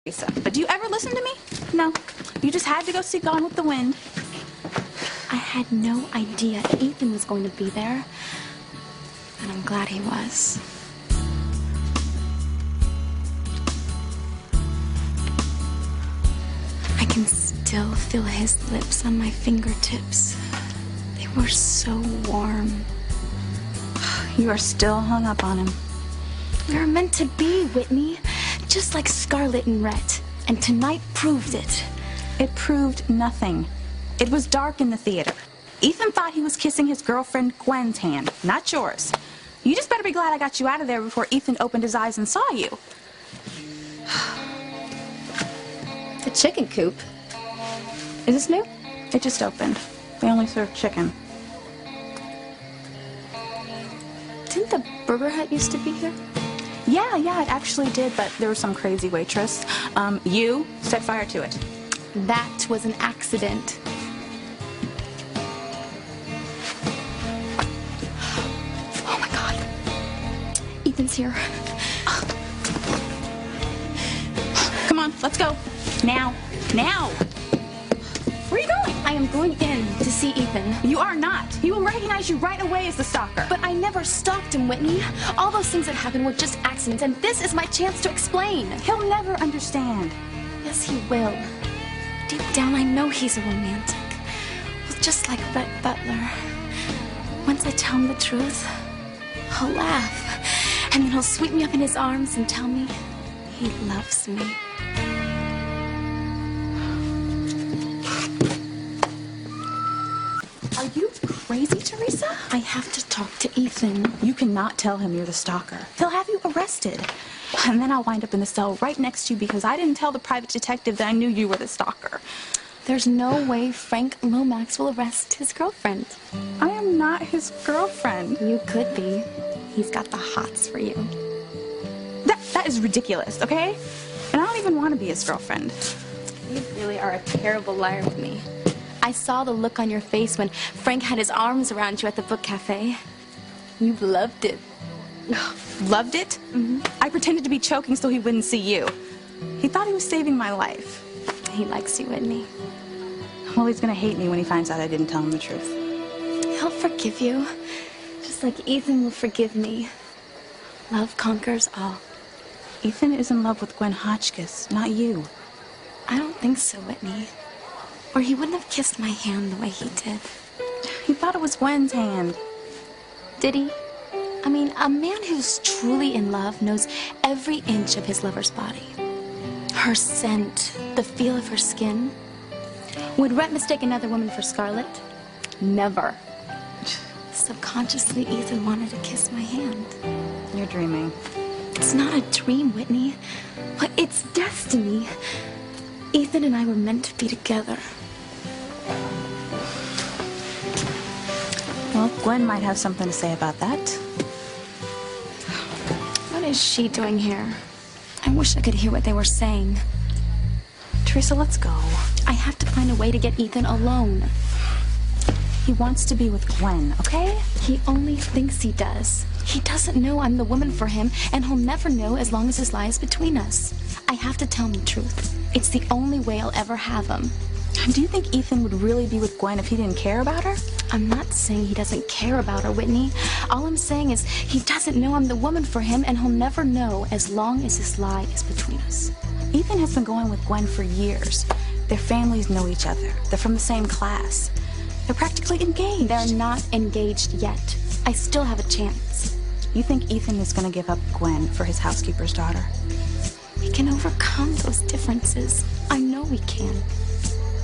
Teresa, but do you ever listen to me? No. You just had to go see Gone with the Wind. I had no idea Ethan was going to be there, and I'm glad he was. I can still feel his lips on my fingertips. They were so warm. You are still hung up on him. We were meant to be, Whitney. Just like Scarlett and Rhett. And tonight proved it. It proved nothing. It was dark in the theater. Ethan thought he was kissing his girlfriend Gwen's hand, not yours. You just better be glad I got you out of there before Ethan opened his eyes and saw you. The chicken coop. Is this new? It just opened. They only serve chicken. Didn't the Burger Hut used to be here? Yeah, it actually did, but there was some crazy waitress. You set fire to it. That was an accident. Oh my God. Ethan's here. Come on, let's go. Now. Now. Where are you going? I am going in to see Ethan. You are not. He will recognize you right away as the stalker. But I never stalked him, Whitney. All those things that happened were just accidents, and this is my chance to explain. He'll never understand. Yes, he will. Deep down, I know he's a romantic. Well, just like Rhett Butler. Once I tell him the truth, he'll laugh. And then he'll sweep me up in his arms and tell me he loves me. Are you crazy, Teresa? I have to talk to Ethan. You cannot tell him you're the stalker. They'll have you arrested. And then I'll wind up in the cell right next to you because I didn't tell the private detective that I knew you were the stalker. There's no way Frank Lomax will arrest his girlfriend. I am not his girlfriend. You could be. He's got the hots for you. That is ridiculous, okay? And I don't even want to be his girlfriend. You really are a terrible liar with me. I saw the look on your face when Frank had his arms around you at the book cafe. You loved it. Loved it? Mm-hmm. I pretended to be choking so he wouldn't see you. He thought he was saving my life. He likes you, Whitney. Well, he's gonna hate me when he finds out I didn't tell him the truth. He'll forgive you, just like Ethan will forgive me. Love conquers all. Ethan is in love with Gwen Hotchkiss, not you. I don't think so, Whitney. Or he wouldn't have kissed my hand the way he did. He thought it was Gwen's hand. Did he? I mean, a man who's truly in love knows every inch of his lover's body. Her scent, the feel of her skin. Would Rhett mistake another woman for Scarlett? Never. Subconsciously, Ethan wanted to kiss my hand. You're dreaming. It's not a dream, Whitney. But it's destiny. Ethan and I were meant to be together. Well, Gwen might have something to say about that. What is she doing here? I wish I could hear what they were saying. Teresa, let's go. I have to find a way to get Ethan alone. He wants to be with Gwen, okay? He only thinks he does. He doesn't know I'm the woman for him, and he'll never know as long as this lies between us. I have to tell him the truth. It's the only way I'll ever have him. Do you think Ethan would really be with Gwen if he didn't care about her? I'm not saying he doesn't care about her, Whitney. All I'm saying is he doesn't know I'm the woman for him, and he'll never know as long as this lie is between us. Ethan has been going with Gwen for years. Their families know each other. They're from the same class. They're practically engaged. They're not engaged yet. I still have a chance. You think Ethan is going to give up Gwen for his housekeeper's daughter? We can overcome those differences. I know we can.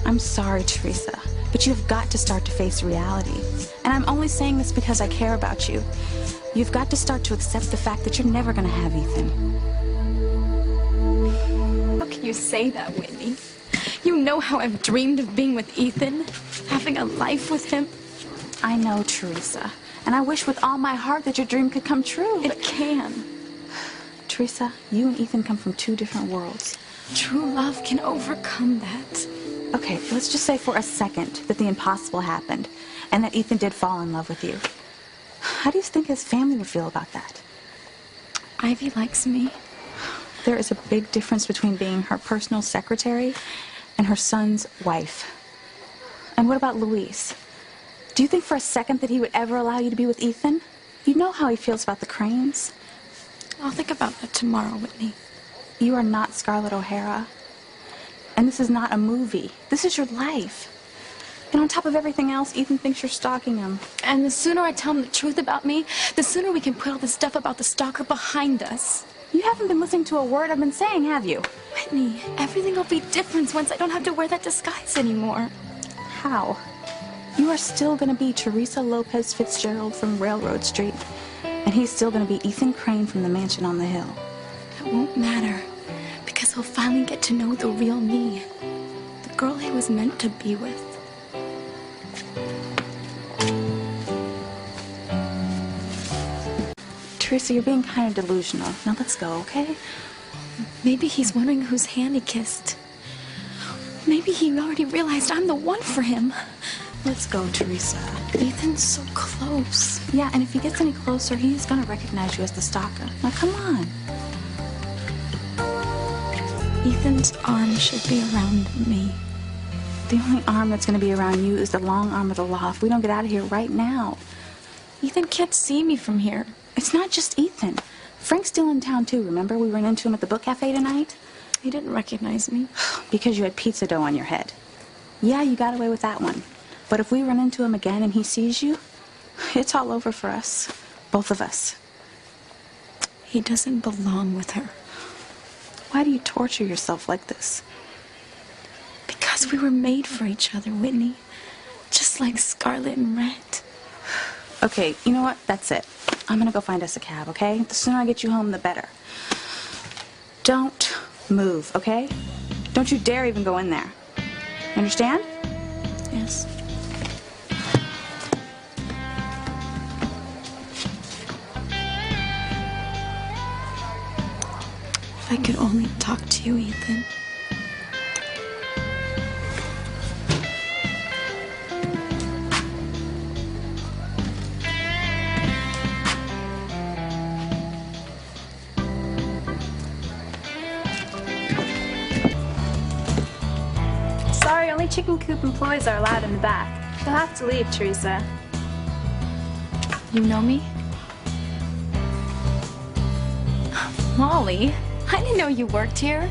I'm sorry, Teresa, but you've got to start to face reality. And I'm only saying this because I care about you. You've got to start to accept the fact that you're never going to have Ethan. How can you say that, Whitney? You know how I've dreamed of being with Ethan, having a life with him. I know, Teresa, and I wish with all my heart that your dream could come true. It can. Teresa, you and Ethan come from two different worlds. True love can overcome that. Okay, let's just say for a second that the impossible happened and that Ethan did fall in love with you. How do you think his family would feel about that? Ivy likes me. There is a big difference between being her personal secretary and her son's wife. And what about Luis? Do you think for a second that he would ever allow you to be with Ethan? You know how he feels about the Cranes. I'll think about that tomorrow, Whitney. You are not Scarlett O'Hara. And this is not a movie. This is your life. And on top of everything else, Ethan thinks you're stalking him. And the sooner I tell him the truth about me, the sooner we can put all this stuff about the stalker behind us. You haven't been listening to a word I've been saying, have you? Whitney, everything will be different once I don't have to wear that disguise anymore. How? You are still going to be Teresa Lopez Fitzgerald from Railroad Street. And he's still going to be Ethan Crane from the mansion on the hill. That won't matter, because he'll finally get to know the real me. The girl he was meant to be with. Teresa, you're being kind of delusional. Now let's go, okay? Maybe he's wondering whose hand he kissed. Maybe he already realized I'm the one for him. Let's go, Teresa. Ethan's so close. Yeah, and if he gets any closer, he's gonna recognize you as the stalker. Now, come on. Ethan's arm should be around me. The only arm that's gonna be around you is the long arm of the law if we don't get out of here right now. Ethan can't see me from here. It's not just Ethan. Frank's still in town, too. Remember we ran into him at the book cafe tonight? He didn't recognize me. Because you had pizza dough on your head. Yeah, you got away with that one. But if we run into him again and he sees you, it's all over for us. Both of us. He doesn't belong with her. Why do you torture yourself like this? Because we were made for each other, Whitney. Just like Scarlett and Rhett. Okay, you know what? That's it. I'm gonna go find us a cab, okay? The sooner I get you home, the better. Don't move, okay? Don't you dare even go in there. Understand? Yes. If I could only talk to you, Ethan. Sorry, only chicken coop employees are allowed in the back. You'll have to leave, Teresa. You know me? Molly, I didn't know you worked here.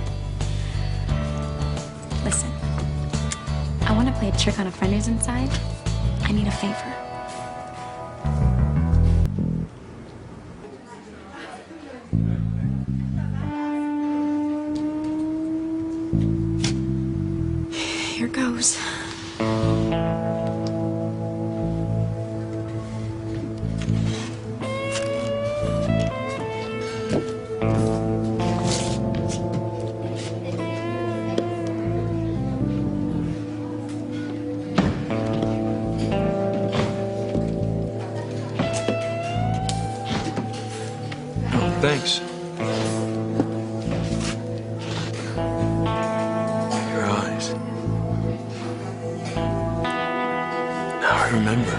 Listen, I want to play a trick on a friend who's inside. I need a favor. Here goes. Thanks. Your eyes. Now I remember.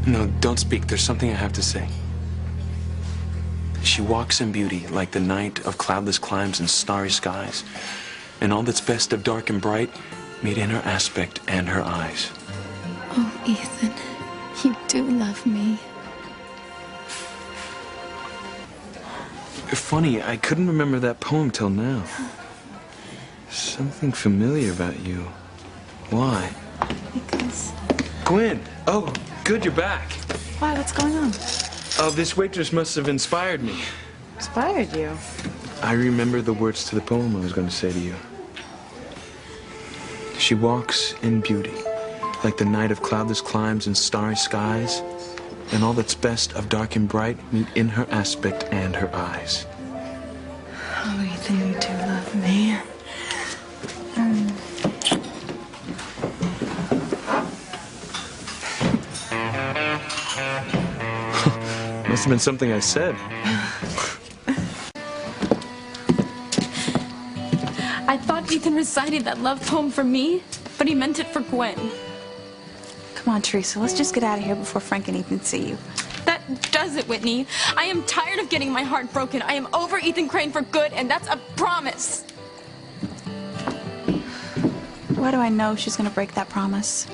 No, don't speak. There's something I have to say. She walks in beauty like the night of cloudless climes and starry skies, and all that's best of dark and bright meet in her aspect and her eyes. Oh, Ethan, you do love me. Funny, I couldn't remember that poem till now. Something familiar about you. Why? Because... Gwen! Oh, good, you're back. Why? What's going on? Oh, this waitress must have inspired me. Inspired you? I remember the words to the poem I was going to say to you. She walks in beauty, like the night of cloudless climes and starry skies, and all that's best of dark and bright meet in her aspect and her eyes. Oh, Ethan, you do love me. Must have been something I said. I thought Ethan recited that love poem for me, but he meant it for Gwen. on, Teresa. Let's just get out of here before Frank and Ethan see you. That does it, Whitney. I am tired of getting my heart broken. I am over Ethan Crane for good, and that's a promise. Why do I know she's gonna break that promise?